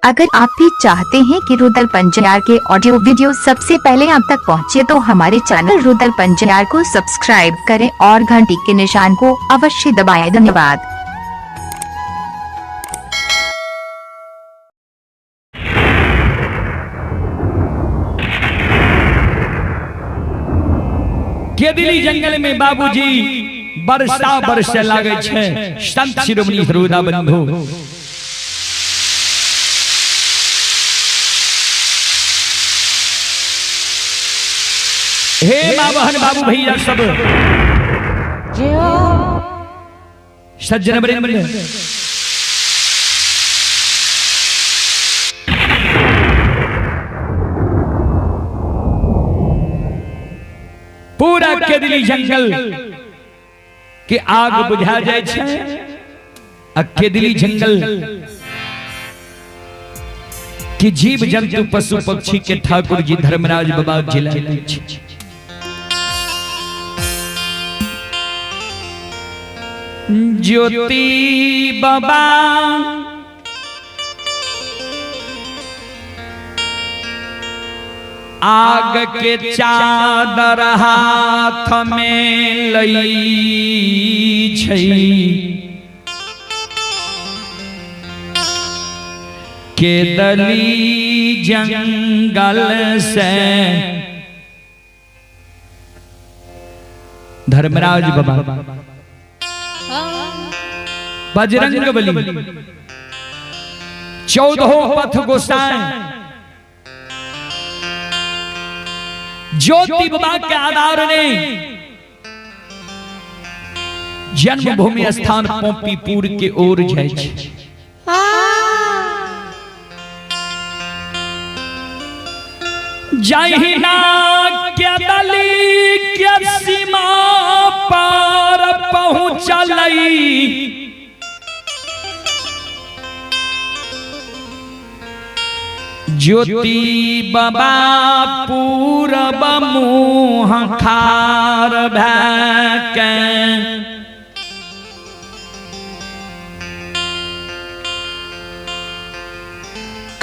अगर आप भी चाहते हैं कि रुदल पंजयार के ऑडियो वीडियो सबसे पहले आप तक पहुंचे तो हमारे चैनल रुदल पंजयार को सब्सक्राइब करें और घंटी के निशान को अवश्य दबाएं। धन्यवाद। केदिली जंगल में बाबूजी बरसा बरसे लागे छे संत शिरोमणि हृदय बंधु हे मां बहन बाबू भैया सब सज्जन वृंद पूरा केदिली जंगल के आग बुझा जाए छे। केदिली जंगल के जीव जंतु पशु पक्षी के ठाकुर जी धर्मराज बाबा जिलाए छे। ज्योति बाबा आग के चादर हाथ में लई छई केदिली जंगल से धर्मराज बाबा बजरंग बली 14 पथ गोसाई ज्योति बाबा के आधार ने जन्मभूमि स्थान पोपीपुर के ओर जाए छे। जाहि ना केदिली के सीमा पार पहुंचलई ज्योति बाबा पूरब मुँह खार भैके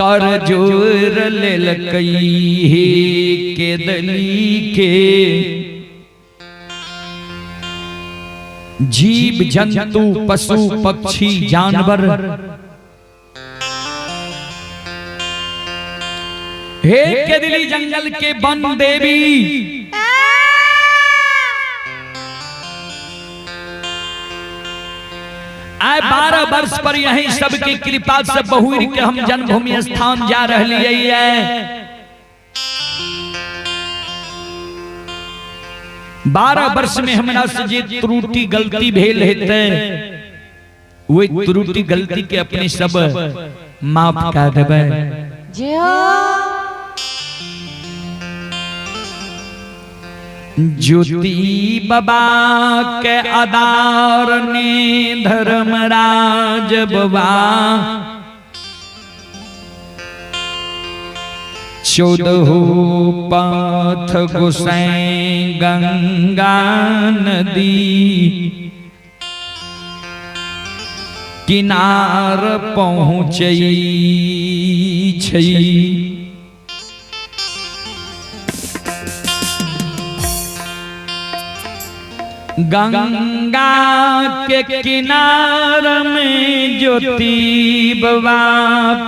कर जोर लेलकई हे केदिली के जीव जंतु पशु पक्षी जानवर हे केदिली जंगल के वन देवी आय 12 वर्ष पर यही सबके कृपा से बहुर के हम जन्मभूमि स्थान जा रही है। 12 वर्ष में हमरा से जे त्रुटि गलती भेल हेते वो त्रुटि गलती के अपने सब माफ कर देबे। ज्योति बाबा के आधार ने धर्मराज बाबा 14 पथ गोसाई गंगा नदी किनार पहुँचई छई। गंगा के किनार में ज्योति बाबा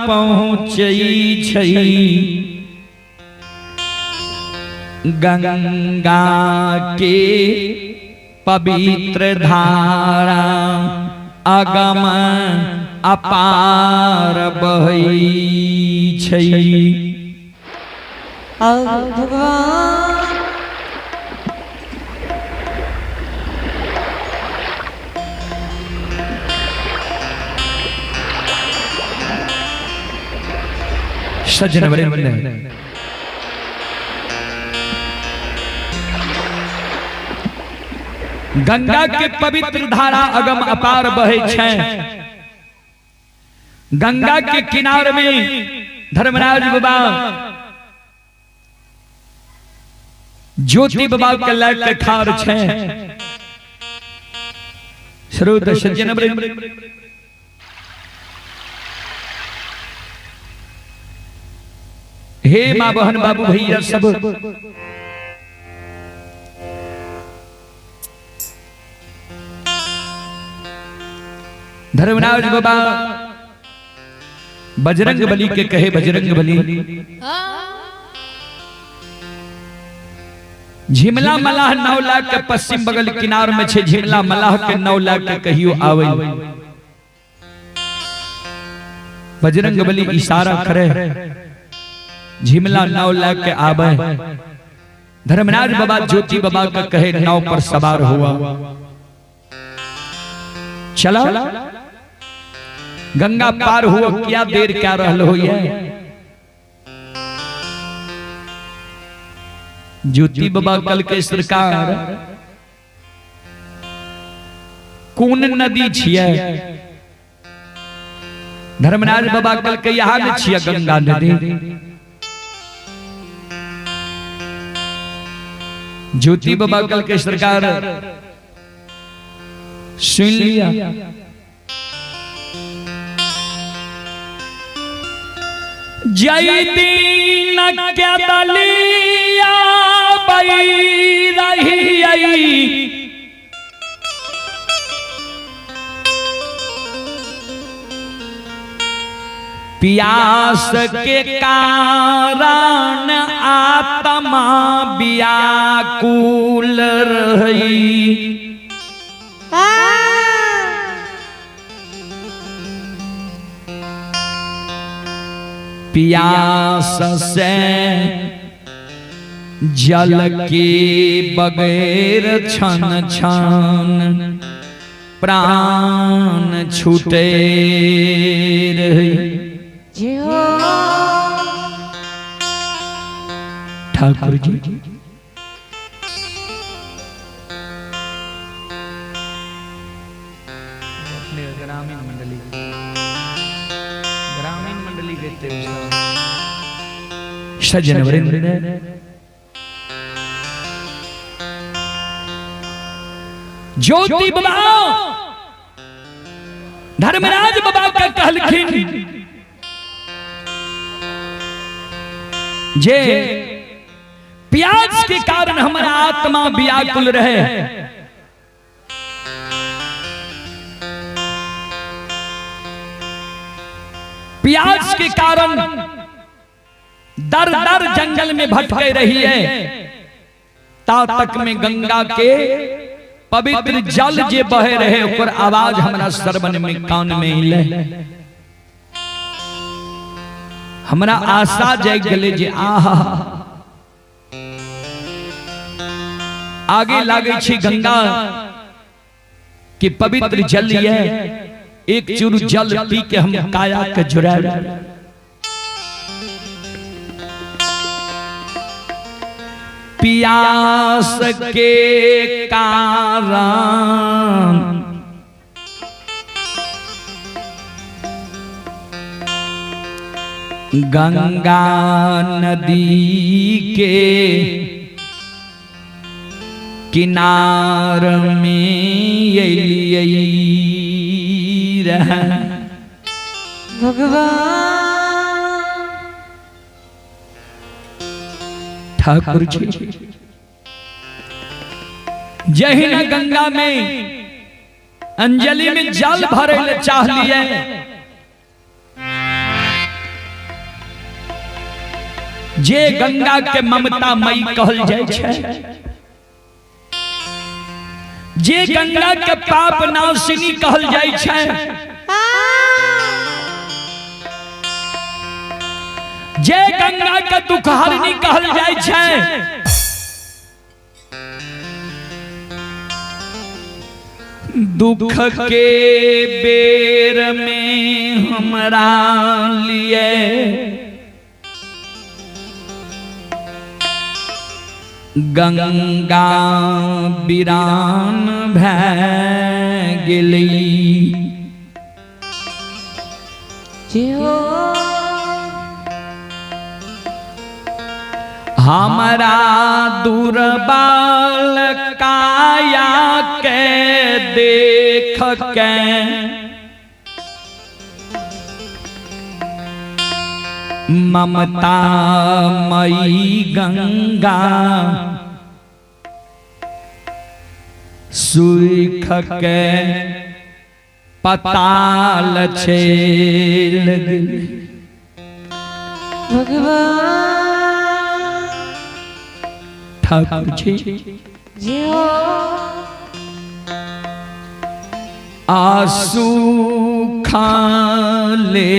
पहुँचई छई। गंगा के पवित्र धारा अगम अपार बहई छई। भगवान सज्जन वृंद गंगा के पवित्र धारा अगम अपार बहे छे। गंगा के किनारे में धर्मराज बाबा ज्योति बाबा के लायक खार छे। श्रोत सज्जन हे माँ बहन बाबू भैया सब, धर्मराज बाबा बजरंग बली के कहे, बजरंग बली झिमला मलाह 9 लाख के पश्चिम बगल किनार में छे, झिमला मलाह के 9 लाख के कहियो आवे। बजरंग बली इशारा करे, झिमला 9 लाख के आवे। धर्मराज बाबा ज्योति बाबा का कहे 9 पर सवार हुआ, चला गंगा पार हुआ, क्या देर क्या रहल हो। ज्योति बाबा कल के सरकार कौन नदी छिए? धर्मराज बाबा कल के यहाँ में छिए गंगा नदी। ज्योति बाबा कल के सरकार सुन लिया, जय दीन क्या दलिया बई रही, प्यास के कारण आत्मा व्याकुल रही। प्यास से जल के बगैर छन छन प्राण छूटे रही। ठाकुर जी ग्रामीण मंडली कहते हैं सज्जन वृंद, ज्योति बाबा धर्मराज बाबा का कहलखिन जे प्यास के कारण हमारा आत्मा व्याकुल रहे। प्यास के कारण दर दर जंगल में भटके रही है, ता तक में गंगा के पवित्र जल जे बहे रहे ओकर आवाज हमारा श्रवण में कान में हिले। हमरा आशा जाग गले जे आहा आगे लागे छी गंगा के पवित्र जल ये, एक चुरु जल पी के हम काया के जुड़ा। प्यास के कारण गंगा नदी के किनार में रहा भगवान। ठाकुर जी जही न गंगा में अंजलि में जल भरे ले चाह लिए, जे गंगा के ममता मई कहल जाय छै, जे गंगा के पाप नाशिनी कहल जाय छै, जे गंगा के दुख हरनी कहल जाय छै, दुख के बेर में हमरा लिए गंगा बिरान भै गेली। हमरा दुर्बल काया के देख के ममता मई गंगा सुख के पताल छेल भगवान ठाकुर जी जियो आंसू खाले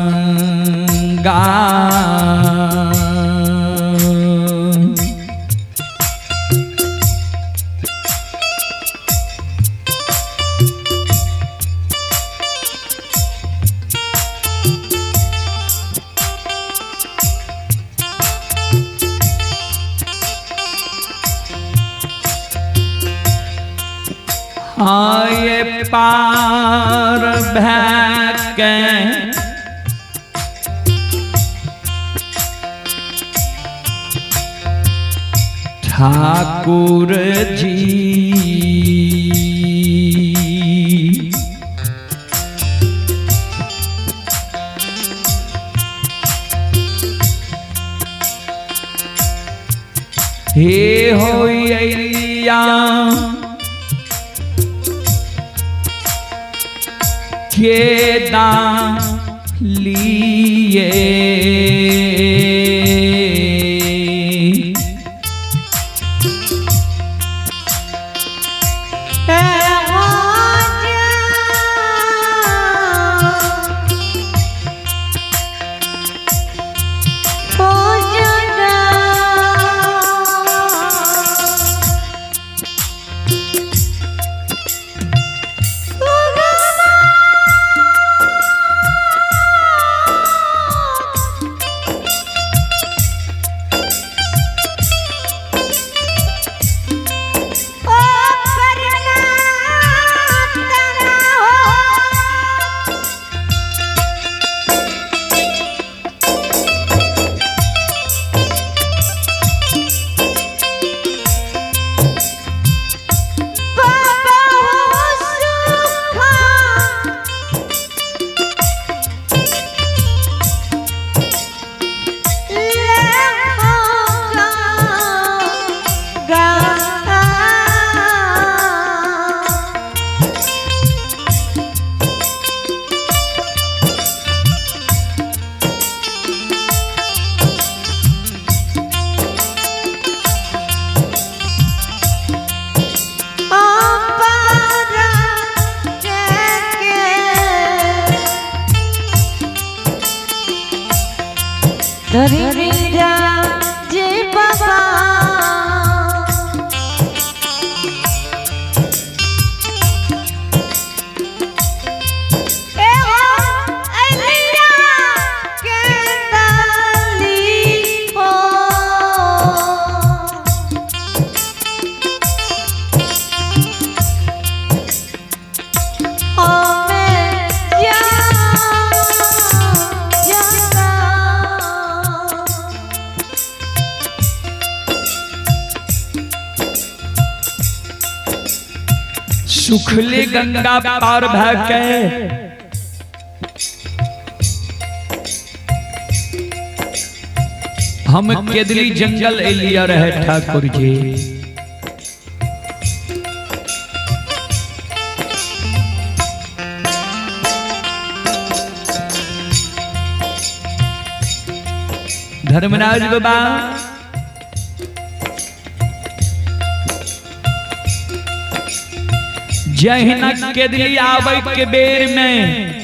गंगा आए पार भैके ठाकुर जी हे होइया के दान लिए धरी जी बाबा सुखली गंगा पार भके हम केदली जंगल एलिया रहे ठाकुर जी धर्मराज बाबा जहिना केदली आवे के बेर में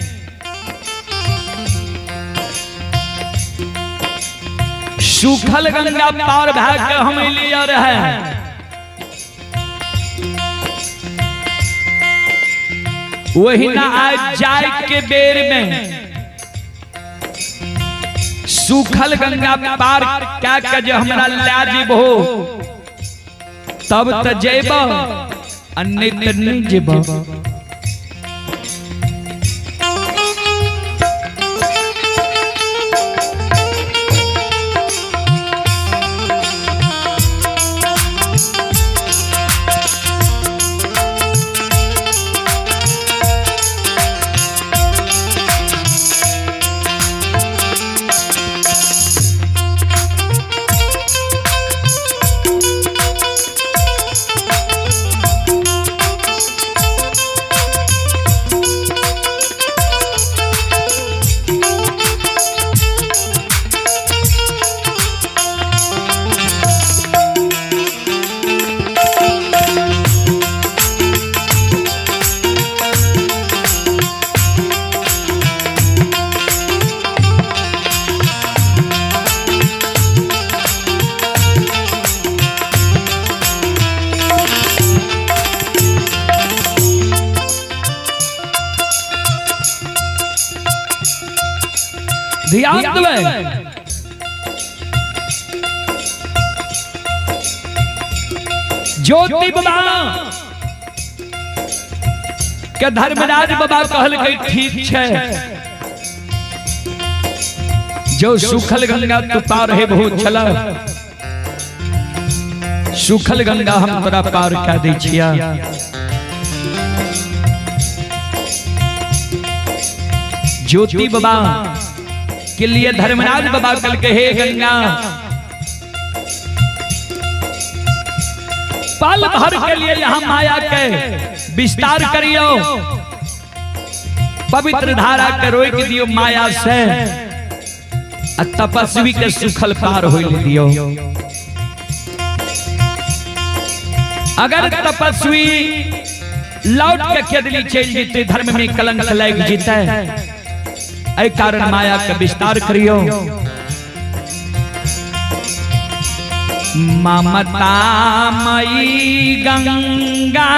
सूखल गंगा पार भाग हम लिया रहे वही ना आज जाए के बेर में सूखल गंगा पार क्या के जो हमरा लाजिब हो तब त जेब अन्य नहीं जेब ध्यान देवे। ज्योति बाबा के धर्मराज बाबा कहल के ठीक छे, जो सुखल गंगा तू पार है बहुत चला, सुखल गंगा हम तोरा पार कर दै छिया। ज्योति बाबा के लिए धर्मराज बाबा कल के हे गंगा पल भर के लिए यहाँ माया के विस्तार करियो, पवित्र धारा के रोक दियो माया से, तपस्वी के सुखल पार हो दियो। अगर तपस्वी लौट के केदली चल जीते, धर्म में कलंक लग जीते, ऐ कारण माया के विस्तार करियो। ममता मई गंगा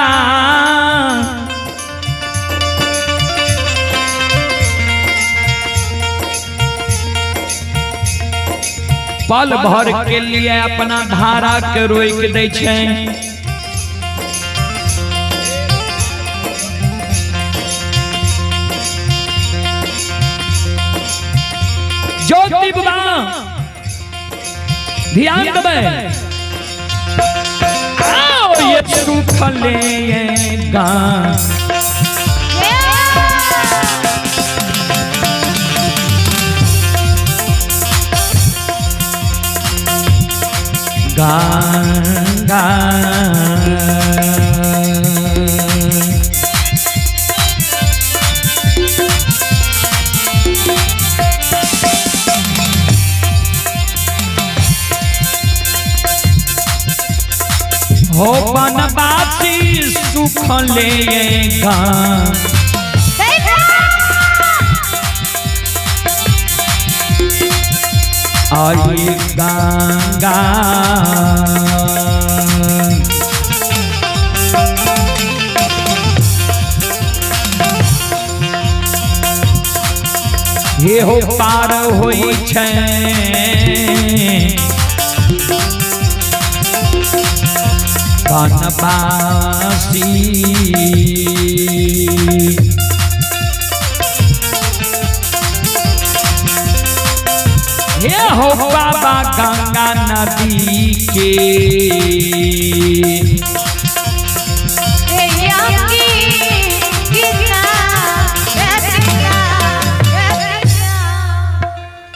पल भर के लिए अपना धारा के रोक दै छै। ज्योति बाबा ध्यान देवे, ये सुखलेगा गंगा हो बनवासी सुख लेगा, आई गंगा ये हो पार होई छै, बनवासी ये हो बाबा गंगा नदी के